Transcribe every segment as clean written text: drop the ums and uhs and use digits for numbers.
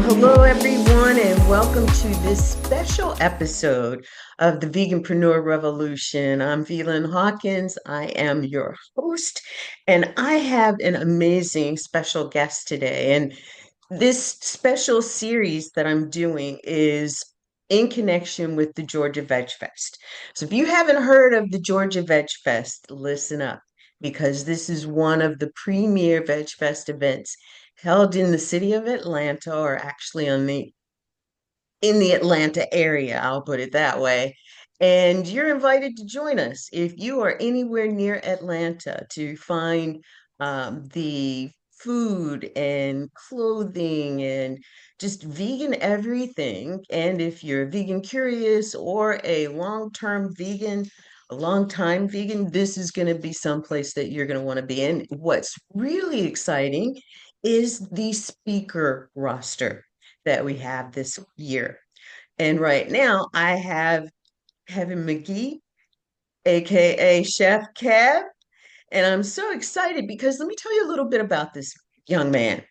Well, hello, everyone, and welcome to this special episode of the Veganpreneur Revolution. I'm Velan Hawkins. I am your host, and I have an amazing special guest today. And this special series that I'm doing is in connection with the Georgia Veg Fest. So if you haven't heard of the Georgia Veg Fest, listen up, because this is one of the premier Veg Fest events held in the city of Atlanta, or actually in the Atlanta area, I'll put it that way. And you're invited to join us if you are anywhere near Atlanta to find the food and clothing and just vegan everything. And if you're vegan curious or a long-term vegan, a long-time vegan, this is going to be someplace that you're going to want to be in. What's really exciting is the speaker roster that we have this year. And right now I have Kevin McGee, aka Chef Kev, and I'm so excited because let me tell you a little bit about this young man.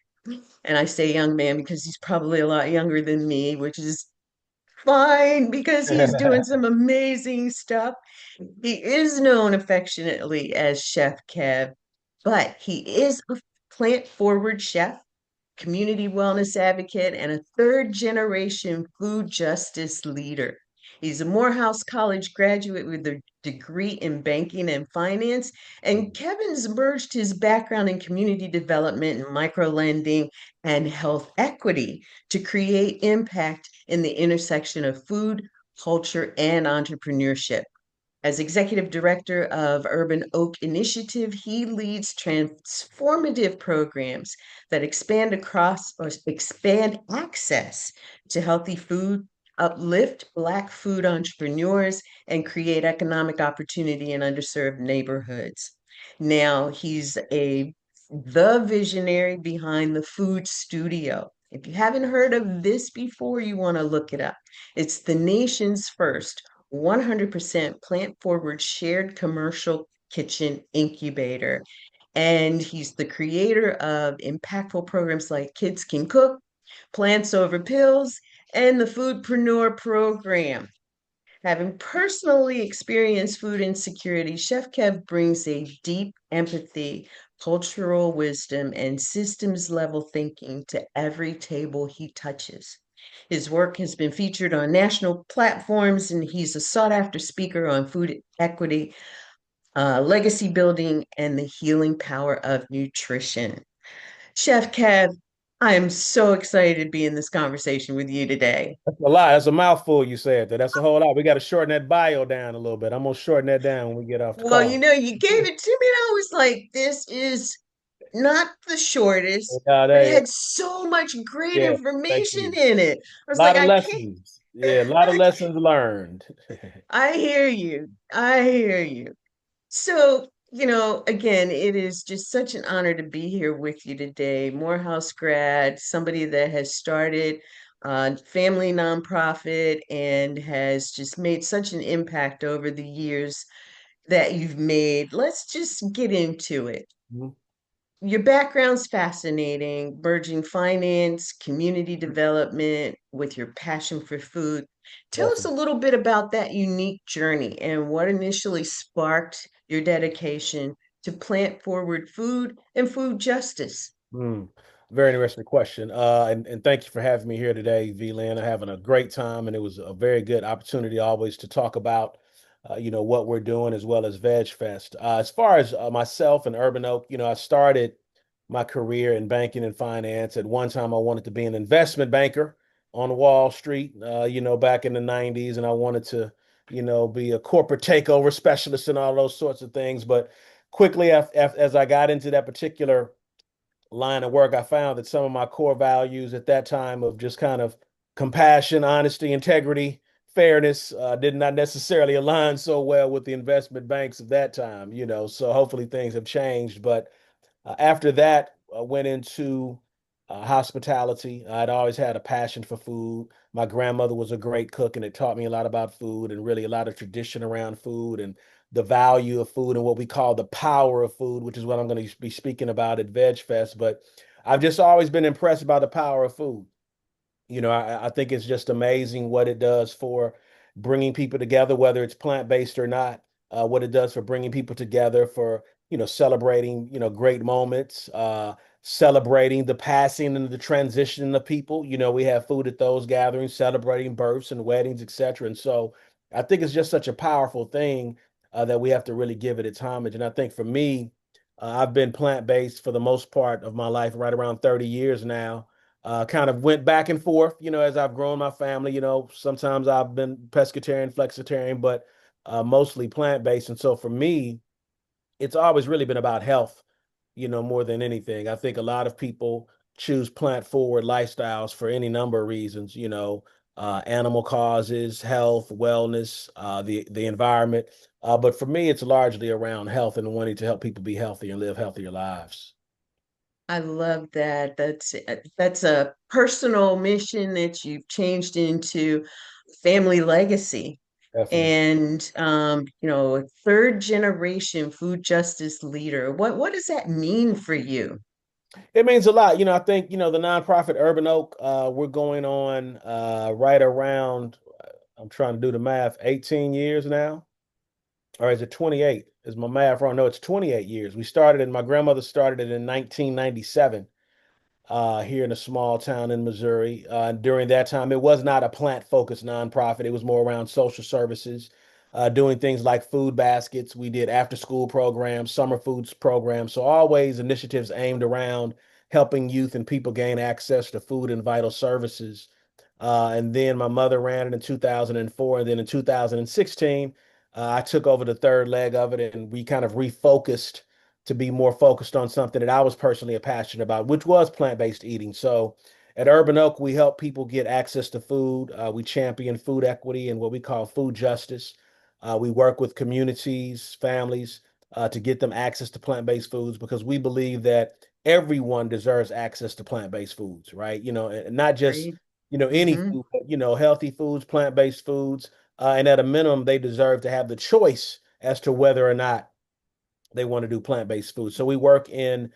And I say young man because he's probably a lot younger than me, which is fine because he's doing some amazing stuff. He is known affectionately as Chef Kev, but he is a plant forward chef, community wellness advocate, and a third generation food justice leader. He's a Morehouse College graduate with a degree in banking and finance. And Kevin's merged his background in community development and micro lending and health equity to create impact in the intersection of food, culture, and entrepreneurship. As executive director of Urban Oak Initiative, he leads transformative programs that expand access to healthy food, uplift Black food entrepreneurs, and create economic opportunity in underserved neighborhoods. Now, he's the visionary behind the Food Studio. If you haven't heard of this before, you want to look it up. It's the nation's first 100% plant forward shared commercial kitchen incubator. And he's the creator of impactful programs like Kids Can Cook, Plants Over Pills, and the Foodpreneur Program. Having personally experienced food insecurity, Chef Kev brings a deep empathy, cultural wisdom, and systems level thinking to every table he touches. His work has been featured on national platforms, and he's a sought after speaker on food equity, legacy building, and the healing power of nutrition. Chef Kev, I am so excited to be in this conversation with you today. That's a lot. That's a mouthful you said there. That's a whole lot. We got to shorten that bio down a little bit. I'm gonna shorten that down when we get off the Well, call. you gave it to me, and I was like, this is not the shortest, but it They, had so much great yeah, thank information you. in it. I A was lot like, of I can't, lessons. Yeah, a lot of lessons learned. I hear you. I hear you. So, again, it is just such an honor to be here with you today. Morehouse grad, somebody that has started a family nonprofit and has just made such an impact over the years that you've made. Let's just get into it. Mhm. Your background's fascinating, burgeoning finance, community development with your passion for food. Tell us a Definitely. little bit about that unique journey and what initially sparked your dedication to plant forward food and food justice. Mm. Very interesting question. And thank you for having me here today, V-Lynn. I'm having a great time, and it was a very good opportunity always to talk about, what we're doing as well as VegFest. As far as myself and Urban Oak, I started my career in banking and finance. At one time, I wanted to be an investment banker on Wall Street, back in the 90s, and I wanted to, be a corporate takeover specialist and all those sorts of things. But quickly, as I got into that particular line of work, I found that some of my core values at that time of just kind of compassion, honesty, integrity, fairness did not necessarily align so well with the investment banks of that time, So hopefully things have changed. But after that, I went into hospitality. I'd always had a passion for food. My grandmother was a great cook, and it taught me a lot about food and really a lot of tradition around food and the value of food and what we call the power of food, which is what I'm going to be speaking about at VegFest. But I've just always been impressed by the power of food. I think it's just amazing what it does for bringing people together, whether it's plant-based or not, what it does for bringing people together for, celebrating, great moments, celebrating the passing and the transition of people. We have food at those gatherings, celebrating births and weddings, etc. And so I think it's just such a powerful thing that we have to really give it its homage. And I think for me, I've been plant-based for the most part of my life, right around 30 years now. Kind of went back and forth, as I've grown my family. Sometimes I've been pescatarian, flexitarian, but mostly plant-based. And so for me, it's always really been about health, more than anything. I think a lot of people choose plant-forward lifestyles for any number of reasons, animal causes, health, wellness, the environment. But for me, it's largely around health and wanting to help people be healthy and live healthier lives. I love that. That's a personal mission that you've changed into family legacy. Definitely. And a third generation food justice leader. What does that mean for you? It means a lot. I think, the nonprofit Urban Oak, we're going on right around, I'm trying to do the math, 18 years now. Or is it 28? Is my math wrong? No, it's 28 years. My grandmother started it in 1997 here in a small town in Missouri. During that time, it was not a plant-focused nonprofit. It was more around social services, doing things like food baskets. We did after-school programs, summer foods programs. So always initiatives aimed around helping youth and people gain access to food and vital services. And then my mother ran it in 2004. And then in 2016, I took over the third leg of it and we kind of refocused to be more focused on something that I was personally passionate about, which was plant-based eating. So at Urban Oak, we help people get access to food. We champion food equity and what we call food justice. We work with communities, families, to get them access to plant-based foods because we believe that everyone deserves access to plant-based foods, right? And not just, Great. any food, but, healthy foods, plant-based foods. And at a minimum, they deserve to have the choice as to whether or not they want to do plant-based food. So we work in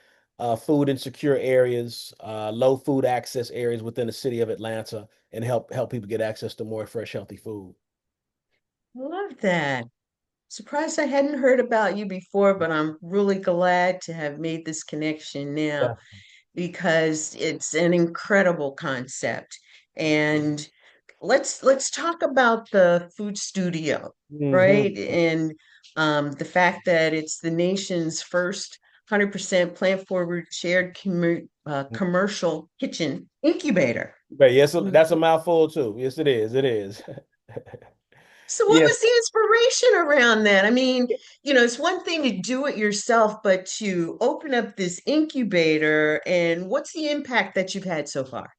food insecure areas, low food access areas within the city of Atlanta, and help people get access to more fresh, healthy food. Love that. Surprised I hadn't heard about you before, but I'm really glad to have made this connection now Yeah. because it's an incredible concept. And let's talk about the food studio, Hmm. right? And the fact that it's the nation's first 100% plant-forward shared commercial kitchen incubator. But yes, that's a mouthful too. Yes, it is. It is. So what Yes. was the inspiration around that? I mean, it's one thing to do it yourself, but to open up this incubator, and what's the impact that you've had so far?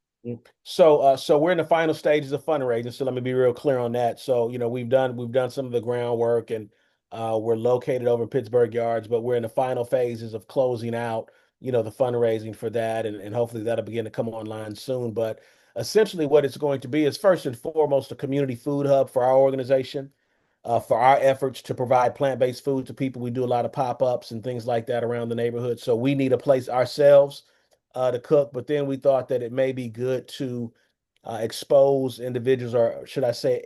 So we're in the final stages of fundraising. So let me be real clear on that. So, we've done some of the groundwork and we're located over in Pittsburgh Yards, but we're in the final phases of closing out, the fundraising for that. And hopefully that'll begin to come online soon. But essentially what it's going to be is first and foremost a community food hub for our organization, for our efforts to provide plant-based food to people. We do a lot of pop-ups and things like that around the neighborhood. So we need a place ourselves to cook, but then we thought that it may be good to expose individuals, or should I say,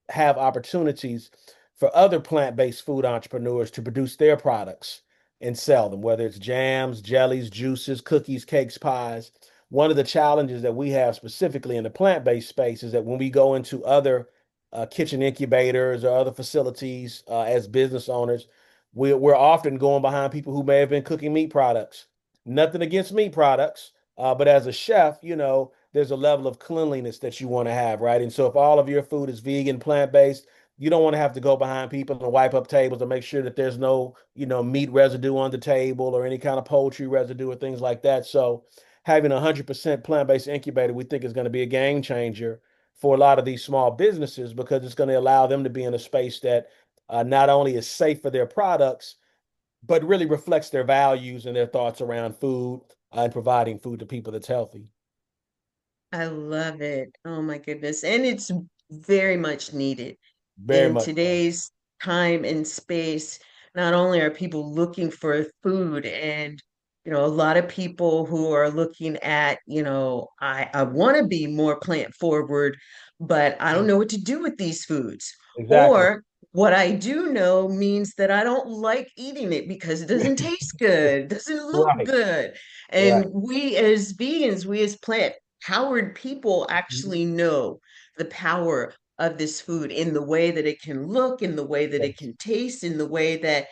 have opportunities for other plant-based food entrepreneurs to produce their products and sell them, whether it's jams, jellies, juices, cookies, cakes, pies. One of the challenges that we have specifically in the plant-based space is that when we go into other kitchen incubators or other facilities as business owners, we're often going behind people who may have been cooking meat products. Nothing against meat products, but as a chef, there's a level of cleanliness that you want to have, right? And so if all of your food is vegan, plant-based, you don't want to have to go behind people and wipe up tables to make sure that there's no, meat residue on the table or any kind of poultry residue or things like that. So having a 100% plant-based incubator, we think is going to be a game changer for a lot of these small businesses because it's going to allow them to be in a space that not only is safe for their products, but really reflects their values and their thoughts around food and providing food to people that's healthy. I love it. Oh my goodness. And it's very much needed Very in much so. today's time and space. Not only are people looking for food and a lot of people who are looking at, I want to be more plant forward, but I don't know what to do with these foods. Exactly. Or what I do know means that I don't like eating it because it doesn't taste good, doesn't look Right. good. Right. And we as vegans, we as plant-powered people Mhm. actually know the power of this food in the way that it can look, in the way that it Yes. can taste, in the way that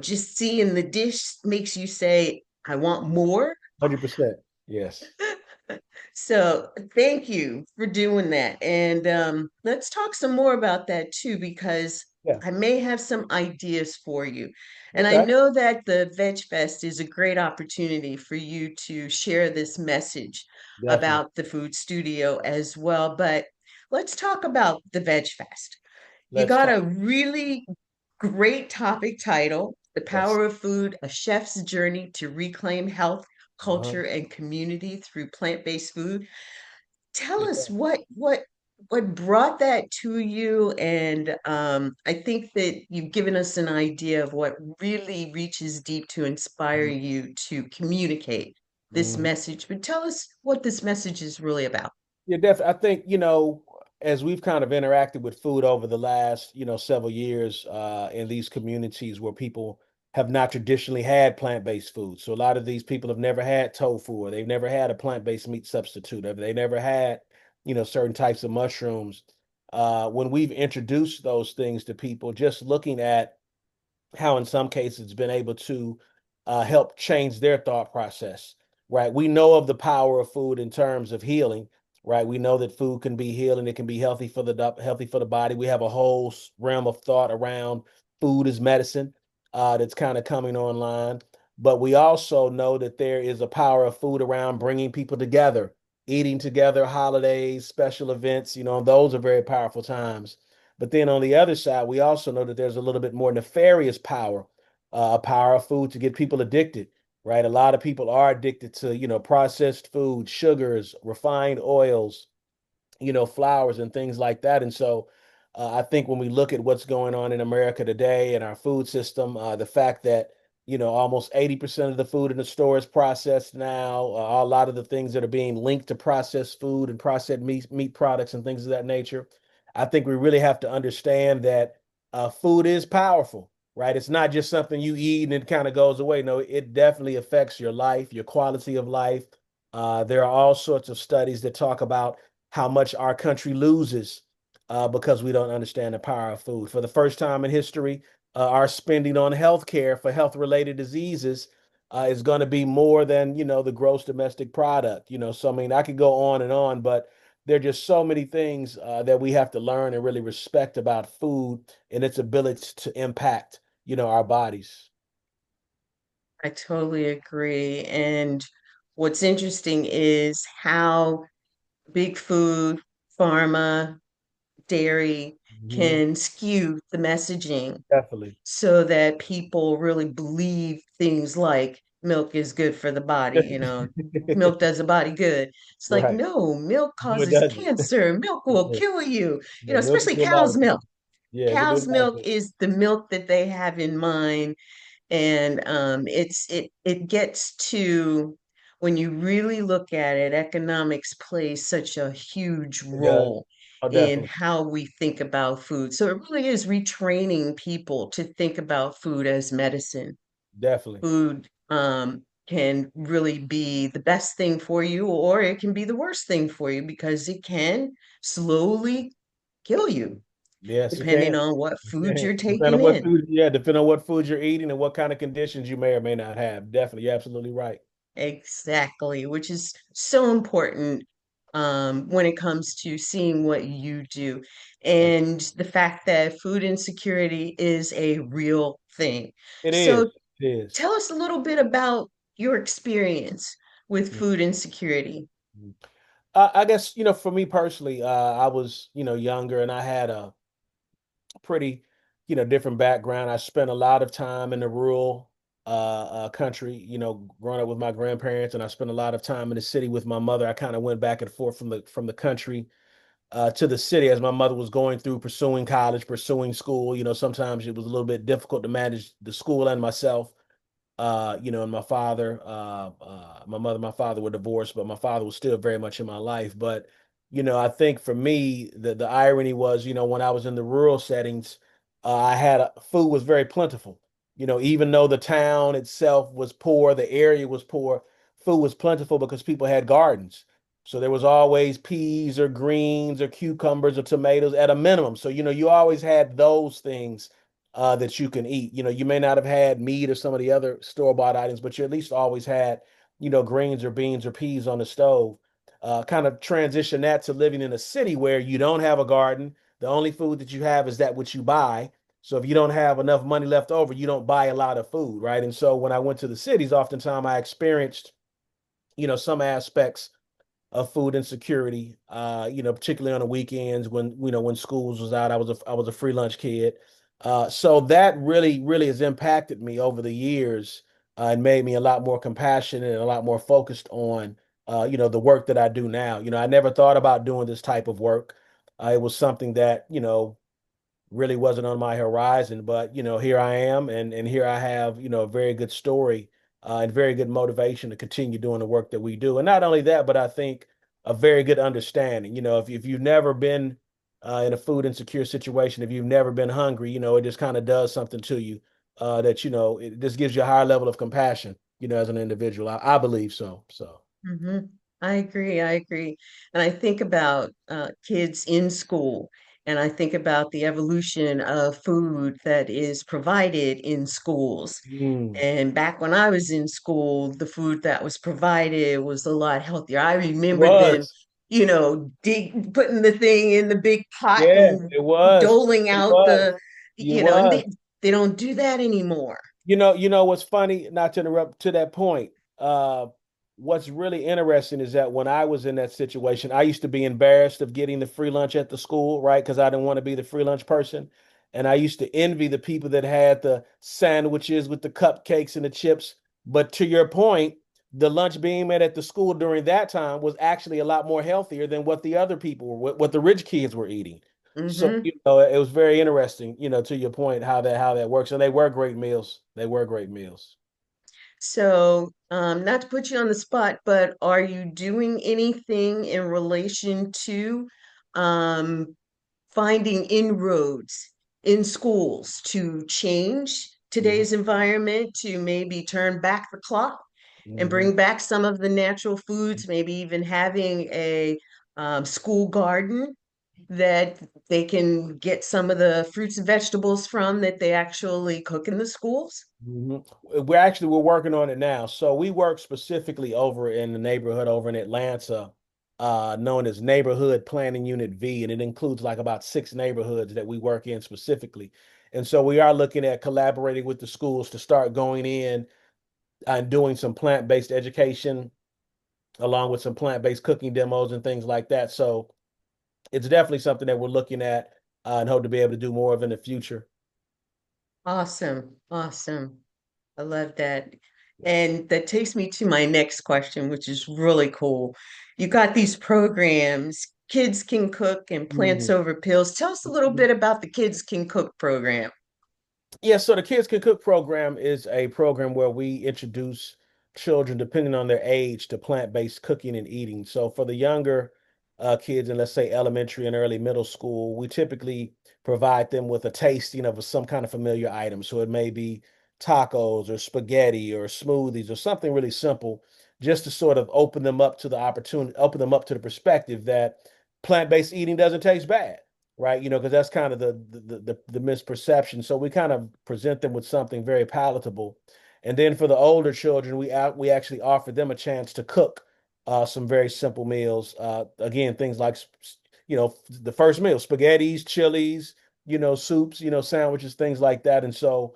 just seeing the dish makes you say, I want more. 100%. Yes. So thank you for doing that. And let's talk some more about that too, because Yeah. I may have some ideas for you. And I Okay. know that the Veg Fest is a great opportunity for you to share this message Definitely. about the food studio as well. But let's talk about the Veg Fest. You Let's got talk. a really great topic title, The Yes. Power of Food, A Chef's Journey to Reclaim Health, Uh-huh. Culture, and Community Through Plant-Based Food. Tell Yeah. us what brought that to you, and I think that you've given us an idea of what really reaches deep to inspire Mhm. you to communicate this Mhm. message. But tell us what this message is really about. Yeah, definitely. I think, as we've kind of interacted with food over the last, several years in these communities where people have not traditionally had plant-based food. So a lot of these people have never had tofu, or they've never had a plant-based meat substitute, or they never had, certain types of mushrooms. When we've introduced those things to people, just looking at how in some cases it's been able to help change their thought process, right? We know of the power of food in terms of healing, right? We know that food can be healing, it can be healthy for the body. We have a whole realm of thought around food as medicine that's kind of coming online. But we also know that there is a power of food around bringing people together, eating together, holidays, special events, those are very powerful times. But then on the other side, we also know that there's a little bit more nefarious power, power of food to get people addicted, right? A lot of people are addicted to, processed food, sugars, refined oils, flowers and things like that. And so I think when we look at what's going on in America today and our food system, the fact that, almost 80% of the food in the store is processed now, a lot of the things that are being linked to processed food and processed meat products and things of that nature. I think we really have to understand that food is powerful, right? It's not just something you eat and it kind of goes away. No, it definitely affects your life, your quality of life. There are all sorts of studies that talk about how much our country loses because we don't understand the power of food. For the first time in history, our spending on healthcare for health-related diseases is going to be more than the gross domestic product. So I mean, I could go on and on, but there are just so many things that we have to learn and really respect about food and its ability to impact our bodies. I totally agree. And what's interesting is how big food, pharma, dairy Mhm. can skew the messaging Definitely. so that people really believe things like milk is good for the body, milk does the body good. It's like, Right. no, milk No, it causes doesn't. cancer. Milk will Yeah. kill you, Yeah, milk can especially do a lot cow's of things. milk. Yeah, it can do a Cow's lot of milk things. is the milk that they have in mind, and it gets to, when you really look at it, economics plays such a huge It does. role Oh, in definitely. how we think about food. So it really is retraining people to think about food as medicine. Definitely. Food can really be the best thing for you, or it can be the worst thing for you because it can slowly kill you, Yes, it depending can. on what It food can. you're taking in. Depending on what food you're eating and what kind of conditions you may or may not have. Definitely. You're absolutely right. Exactly, which is so important when it comes to seeing what you do Ab- and the fact that food insecurity is a real thing. It is. So It is. tell us a little bit about your experience with Mhm. food insecurity. I guess, for me personally, I was, younger and I had a pretty, different background. I spent a lot of time in the rural country, growing up with my grandparents, and I spent a lot of time in the city with my mother. I kind of went back and forth from the country to the city as my mother was going through pursuing college, pursuing school. Sometimes it was a little bit difficult to manage the school and myself. And my mother, my father were divorced, but my father was still very much in my life. But, I think for me, the irony was, when I was in the rural settings, food was very plentiful. Even though the town itself was poor, the area was poor, food was plentiful because people had gardens. So there was always peas or greens or cucumbers or tomatoes at a minimum. So, you always had those things that you can eat. You may not have had meat or some of the other store-bought items, but you at least always had, greens or beans or peas on the stove. Kind of transition that to living in a city where you don't have a garden. The only food that you have is that which you buy. So if you don't have enough money left over, you don't buy a lot of food, right? And so when I went to the cities, oftentimes I experienced, some aspects of food insecurity. Particularly on the weekends when schools was out. I was a free lunch kid. So that really, really has impacted me over the years, and made me a lot more compassionate and a lot more focused on the work that I do now. I never thought about doing this type of work. It was something that, really wasn't on my horizon, but here I am, and here I have a very good story, and very good motivation to continue doing the work that we do. And not only that, but I think a very good understanding. If you've never been in a food insecure situation, if you've never been hungry, it just kind of does something to you, that it just gives you a higher level of compassion, as an individual. I believe so. So. Hmm. I agree. I agree. And I think about kids in school, and I think about the evolution of food that is provided in schools. Mm, And back when I was in school, the food that was provided was a lot healthier. I it remember them, was. putting the thing in the big pot Yeah, and it was. doling It out was. It and was. they don't do that anymore. You know what's funny, not to interrupt to that point. What's really interesting is that when I was in that situation, I used to be embarrassed of getting the free lunch at the school, right? Because I didn't want to be the free lunch person. And I used to envy the people that had the sandwiches with the cupcakes and the chips. But to your point, the lunch being made at the school during that time was actually a lot more healthier than what the other people were, what the rich kids were eating. So, Hmm. it was very interesting, to your point, how that works. And they were great meals. They were great meals. So, not to put you on the spot, but are you doing anything in relation to um, finding inroads in schools to change Mhm. today's environment, to maybe turn back the clock and Mhm. bring back some of the natural foods, maybe even having a school garden that they can get some of the fruits and vegetables from that they actually cook in the schools? Mhm. We're working on it now. So we work specifically over in the neighborhood over in Atlanta, known as Neighborhood Planning Unit V, and it includes like about 6 neighborhoods that we work in specifically. And so we are looking at collaborating with the schools to start going in and doing some plant-based education along with some plant-based cooking demos and things like that. So it's definitely something that we're looking at, and hope to be able to do more of in the future. Awesome. Awesome. I love that. Yeah. And that takes me to my next question, which is really cool. You got these programs, Kids Can Cook and Plants Mhm. Over Pills. Tell us a little bit about the Kids Can Cook program. Yeah, so the Kids Can Cook program is a program where we introduce children, depending on their age, to plant-based cooking and eating. So for the younger kids in, let's say, elementary and early middle school, we typically provide them with a tasting of some kind of familiar item. So it may be tacos or spaghetti or smoothies or something really simple, just to sort of open them up to the opportunity, open them up to the perspective that plant-based eating doesn't taste bad, right? Because that's kind of the misperception. So we kind of present them with something very palatable, and then for the older children, we actually offer them a chance to cook some very simple meals. Again, things like the first meal, spaghettis, chilies, soups, sandwiches, things like that. And so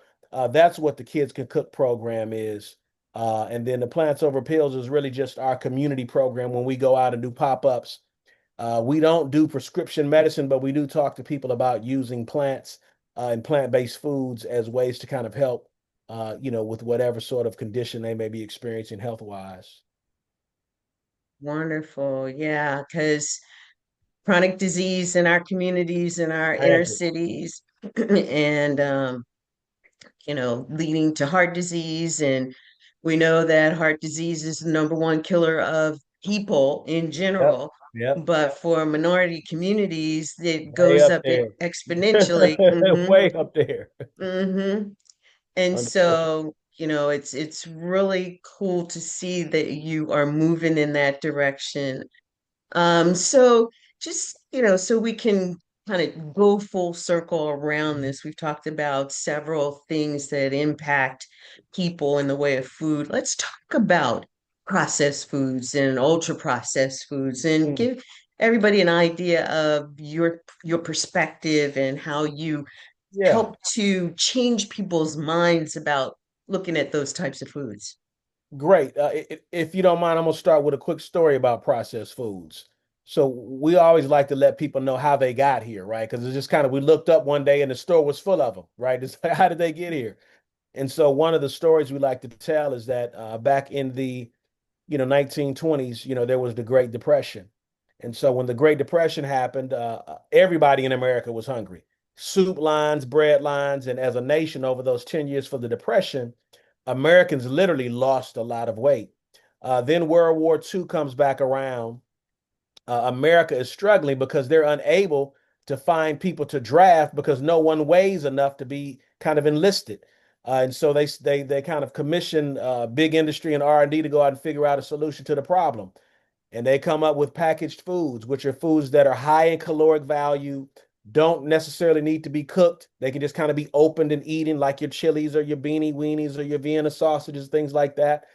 that's what the Kids Can Cook program is. And then the Plants Over Pills is really just our community program when we go out and do pop-ups. We don't do prescription medicine, but we do talk to people about using plants and plant-based foods as ways to kind of help, with whatever sort of condition they may be experiencing health-wise. Wonderful. Yeah, because chronic disease in our communities, in our inner Rampant. cities, and leading to heart disease. And we know that heart disease is the number one killer of people in Yep. general. Yep. But for minority communities, it Way goes up up there. exponentially. Way up there. Hmm. And Unfortunately. so, it's really cool to see that you are moving in that direction. So just, so we can kind of go full circle around this. We've talked about several things that impact people in the way of food. Let's talk about processed foods and ultra processed foods and Mm. give everybody an idea of your perspective and how you Yeah. help to change people's minds about looking at those types of foods. Great. If you don't mind, I'm gonna start with a quick story about processed foods. So we always like to let people know how they got here, right? Because it's just kind of we looked up one day and the store was full of them, right? It's like, how did they get here? And so one of the stories we like to tell is that back in the 1920s, there was the Great Depression. And so when the Great Depression happened, everybody in America was hungry. Soup lines, bread lines, and as a nation over those 10 years for the Depression, Americans literally lost a lot of weight. Then World War II comes back around. America is struggling because they're unable to find people to draft because no one weighs enough to be kind of enlisted. And so they kind of commission big industry and R&D to go out and figure out a solution to the problem. And they come up with packaged foods, which are foods that are high in caloric value, don't necessarily need to be cooked. They can just kind of be opened and eaten like your chilies or your beanie weenies or your Vienna sausages, things like that.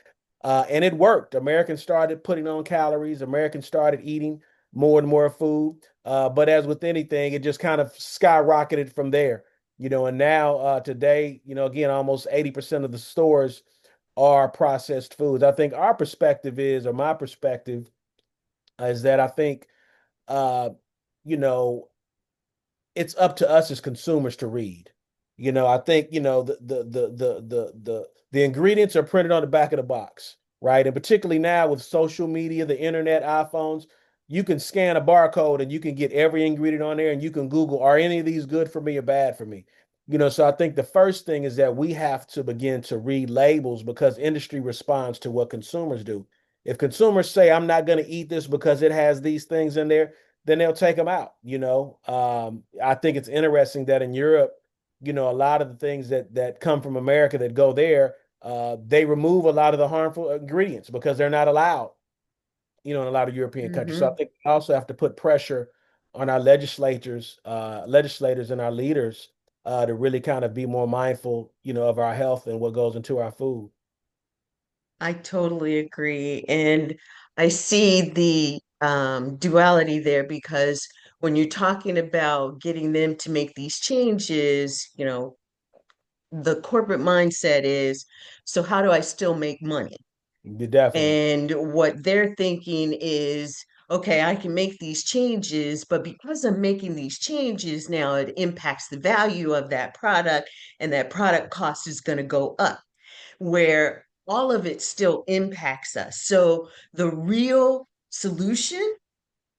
And it worked. Americans started putting on calories. Americans started eating more and more food. But as with anything, it just kind of skyrocketed from there. And now today, again, almost 80% of the stores are processed foods. I think our perspective is, or my perspective, is that I think, uh, you know, it's up to us as consumers to read. I think, the ingredients are printed on the back of the box, right? And particularly now with social media, the internet, iPhones, you can scan a barcode and you can get every ingredient on there and you can Google, are any of these good for me or bad for me? So I think the first thing is that we have to begin to read labels because industry responds to what consumers do. If consumers say, I'm not going to eat this because it has these things in there, then they'll take them out. I think it's interesting that in Europe, a lot of the things that come from America that go there, they remove a lot of the harmful ingredients because they're not allowed, in a lot of European countries. So I Hmm. think we also have to put pressure on our legislators and our leaders to really kind of be more mindful, of our health and what goes into our food. I totally agree. And I see the duality there because when you're talking about getting them to make these changes, the corporate mindset is, so how do I still make money? Definitely, And what they're thinking is, okay, I can make these changes, but because I'm making these changes now, it impacts the value of that product, and that product cost is going to go up, where all of it still impacts us. So the real solution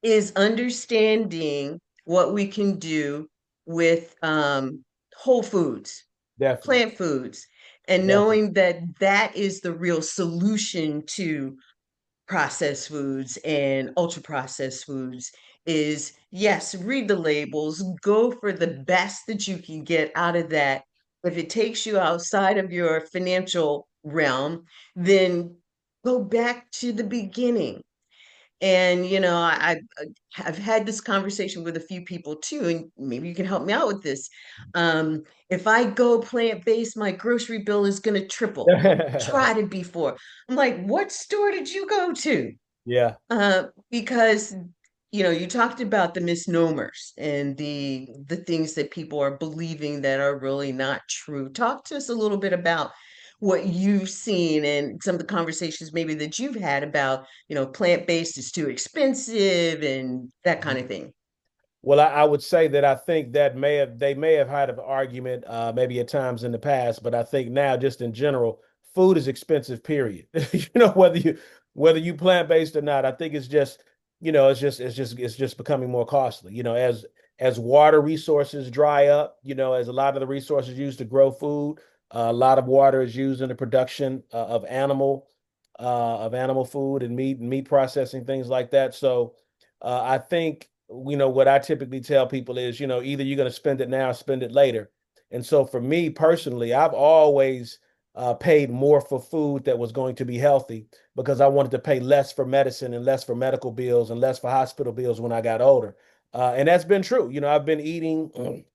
is understanding what we can do with whole foods, definitely, plant foods, and definitely, knowing that that is the real solution to processed foods and ultra processed foods is, yes, read the labels, go for the best that you can get out of that. If it takes you outside of your financial realm, then go back to the beginning. And I've had this conversation with a few people too, and maybe you can help me out with this. If I go plant-based, my grocery bill is going to triple. I've tried it before. I'm like, what store did you go to? yeah. Because you talked about the misnomers and the things that people are believing that are really not true. Talk to us a little bit about what you've seen and some of the conversations maybe that you've had about, plant-based is too expensive and that kind of thing. Well, I would say that I think that they may have had an argument maybe at times in the past, but I think now just in general, food is expensive, period. Whether you plant-based or not, I think it's just, it's just becoming more costly, as water resources dry up, as a lot of the resources used to grow food A lot of water is used in the production of animal food and meat processing, things like that. So I think, what I typically tell people is, either you're going to spend it now or spend it later. And so for me personally, I've always paid more for food that was going to be healthy because I wanted to pay less for medicine and less for medical bills and less for hospital bills when I got older. And that's been true. I've been eating,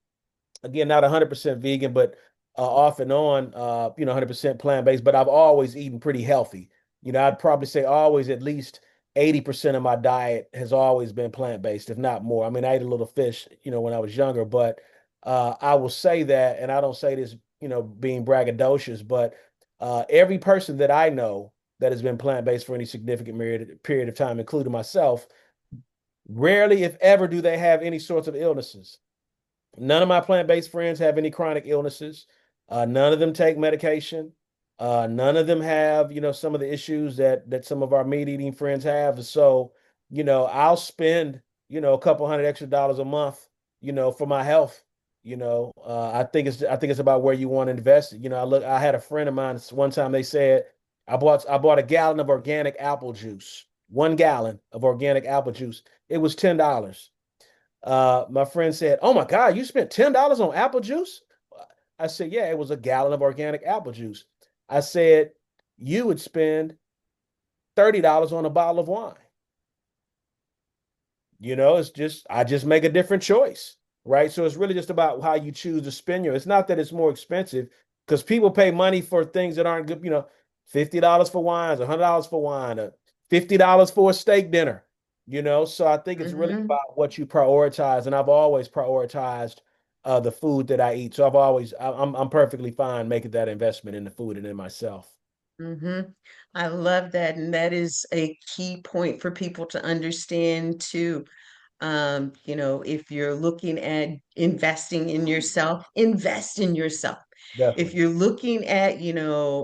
again, not 100% vegan, but off and on, 100% plant-based, but I've always eaten pretty healthy. I'd probably say always at least 80% of my diet has always been plant-based, if not more. I mean, I ate a little fish, when I was younger, but I will say that, and I don't say this, being braggadocious, but every person that I know that has been plant-based for any significant period of time, including myself, rarely, if ever, do they have any sorts of illnesses. None of my plant-based friends have any chronic illnesses. None of them take medication. None of them have, some of the issues that some of our meat-eating friends have. So, I'll spend, a couple hundred extra dollars a month, for my health. I think it's about where you want to invest. I had a friend of mine one time. They said I bought a gallon of organic apple juice, 1 gallon of organic apple juice. It was $10. My friend said, "Oh my God, you spent $10 on apple juice?" I said, "Yeah, it was a gallon of organic apple juice." I said, "You would spend $30 on a bottle of wine." I just make a different choice, right? So it's really just about how you choose to spend your. It's not that it's more expensive because people pay money for things that aren't good. $50 for wines, $100 for wine, $50 for a steak dinner. So I think it's really Hmm. about what you prioritize, and I've always prioritized the food that I eat. So I'm perfectly fine making that investment in the food and in myself. Hmm. I love that. And that is a key point for people to understand too. If you're looking at investing in yourself, invest in yourself. If Definitely, you're looking at,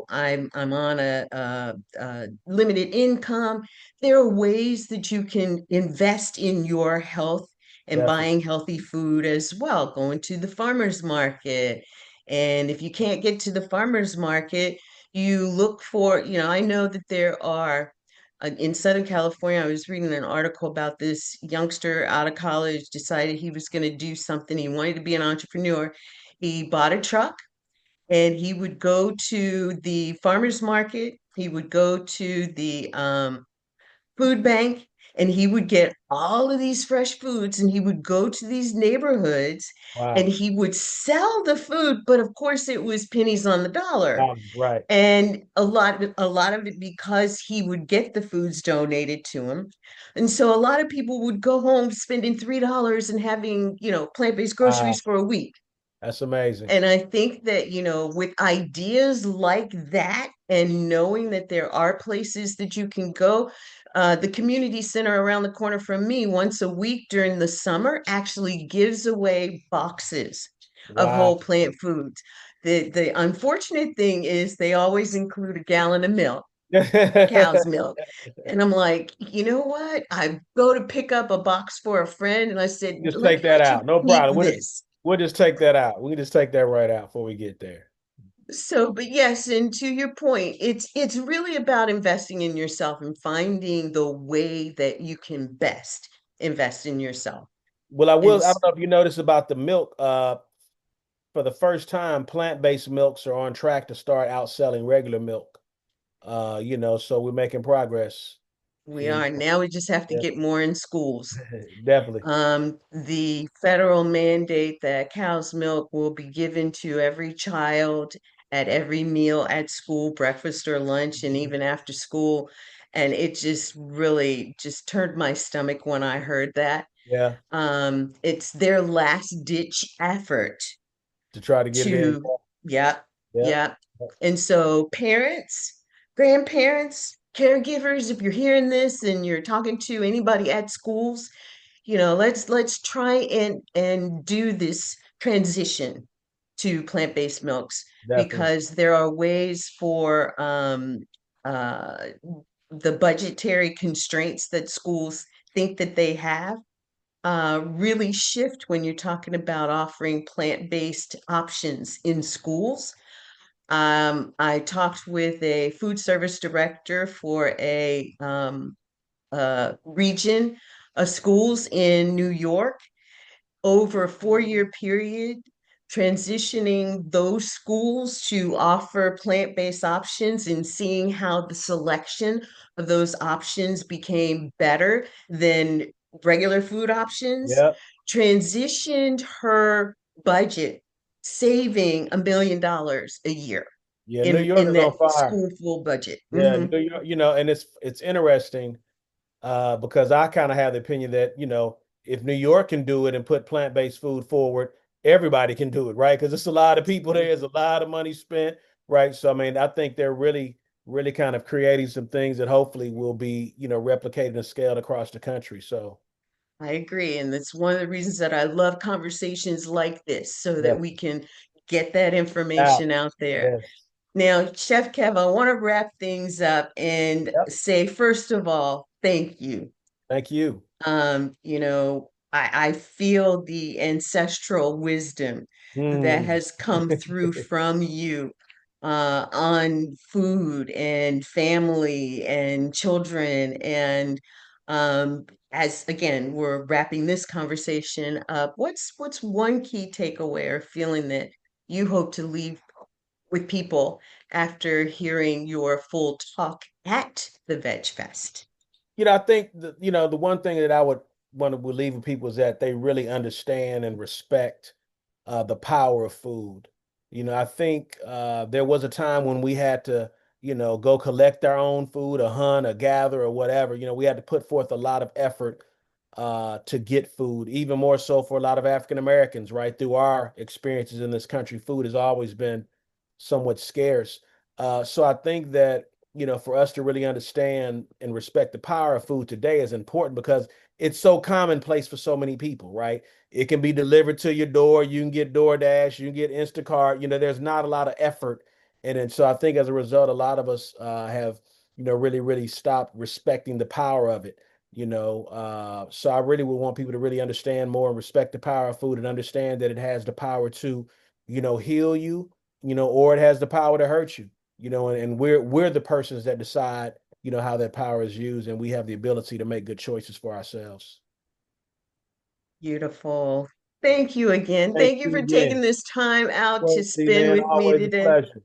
I'm on a limited income, there are ways that you can invest in your health and definitely. buying healthy food as well, going to the farmer's market. And if you can't get to the farmer's market, you look for, I know that there are in Southern California, I was reading an article about this youngster out of college decided he was going to do something. He wanted to be an entrepreneur. He bought a truck and he would go to the farmer's market. He would go to the food bank and he would get all of these fresh foods and he would go to these neighborhoods and Wow. he would sell the food. But of course, it was pennies on the dollar. Right. And a lot of it because he would get the foods donated to him. And so a lot of people would go home spending $3 and having, plant-based Wow. groceries for a week. That's amazing. And I think that, with ideas like that and knowing that there are places that you can go, the community center around the corner from me once a week during the summer actually gives away boxes of Wow. whole plant foods. The unfortunate thing is they always include a gallon of milk, cow's milk. And I'm like, you know what? I go to pick up a box for a friend and I said, Just let take me that let you out. No keep problem. this. We'll just take that out. We can just take that right out before we get there. So, but yes, and to your point, it's really about investing in yourself and finding the way that you can best invest in yourself. Well, And I don't know if you noticed about the milk. For the first time, plant-based milks are on track to start outselling regular milk. So we're making progress. we And are now we just have to yeah, get more in schools. definitely. The federal mandate that cow's milk will be given to every child at every meal at school, breakfast or lunch, and even after school. And it just really just turned my stomach when I heard that. Yeah, It's their last ditch effort to try to get it in. to, yeah, Yeah, yeah. And so parents, grandparents, caregivers, if you're hearing this and you're talking to anybody at schools, let's try and do this transition to plant-based milks definitely. because there are ways for uh, the budgetary constraints that schools think that they have really shift when you're talking about offering plant-based options in schools. I talked with a food service director for a region of schools in New York over a 4-year period, transitioning those schools to offer plant-based options and seeing how the selection of those options became better than regular food options, Yeah. transitioned her budget, saving $1 million a year Yeah. New in York is that on fire. school full budget. Yeah. New York, and it's interesting because I kind of have the opinion that, if New York can do it and put plant-based food forward, everybody can do it, right? Because it's a lot of people there, there's a lot of money spent, right? So, I mean, I think they're really, really kind of creating some things that hopefully will be, replicated and scaled across the country. So, I agree. And that's one of the reasons that I love conversations like this so that yes, we can get that out. information out there. Yes. Now, Chef Kev, I want to wrap things up and Yep. say, first of all, thank you. Thank you. I feel the ancestral wisdom that Mm. has come through from you on food and family and children. And as again, we're wrapping this conversation up, what's one key takeaway or feeling that you hope to leave with people after hearing your full talk at the Veg Fest? I think the one thing that I would want to leave with people is that they really understand and respect the power of food. I think there was a time when we had to, go collect our own food, or hunt, or gather, or whatever. We had to put forth a lot of effort to get food, even more so for a lot of African Americans, right? Through our experiences in this country, food has always been somewhat scarce. So I think that, for us to really understand and respect the power of food today is important because it's so commonplace for so many people, right? It can be delivered to your door. You can get DoorDash, you can get Instacart. There's not a lot of effort in it. So I think as a result, a lot of us have, really, really stopped respecting the power of it. So I really would want people to really understand more and respect the power of food and understand that it has the power to, heal you, or it has the power to hurt you, and we're the persons that decide, how that power is used, and we have the ability to make good choices for ourselves. Beautiful. Thank you again. Thank Thank you you for again. taking this time out to Well, spend D-Land, with me always a today. pleasure.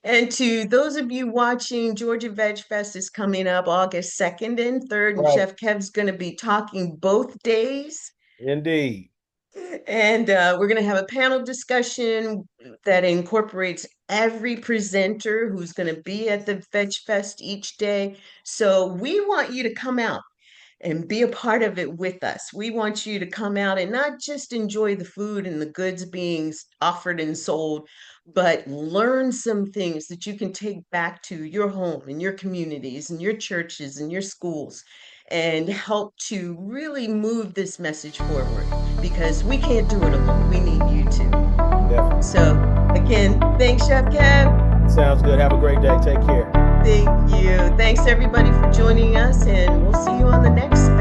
And to those of you watching, Georgia Veg Fest is coming up August 2nd and 3rd, and Right. Chef Kev's going to be talking both days. Indeed. And we're going to have a panel discussion that incorporates every presenter who's going to be at the Veg Fest each day. So we want you to come out and be a part of it with us. We want you to come out and not just enjoy the food and the goods being offered and sold, but learn some things that you can take back to your home and your communities and your churches and your schools and help to really move this message forward because we can't do it alone. We need you to. Definitely. So, again, thanks, Chef Kev. Sounds good. Have a great day. Take care. Thank you. Thanks, everybody, for joining us, and we'll see you on the next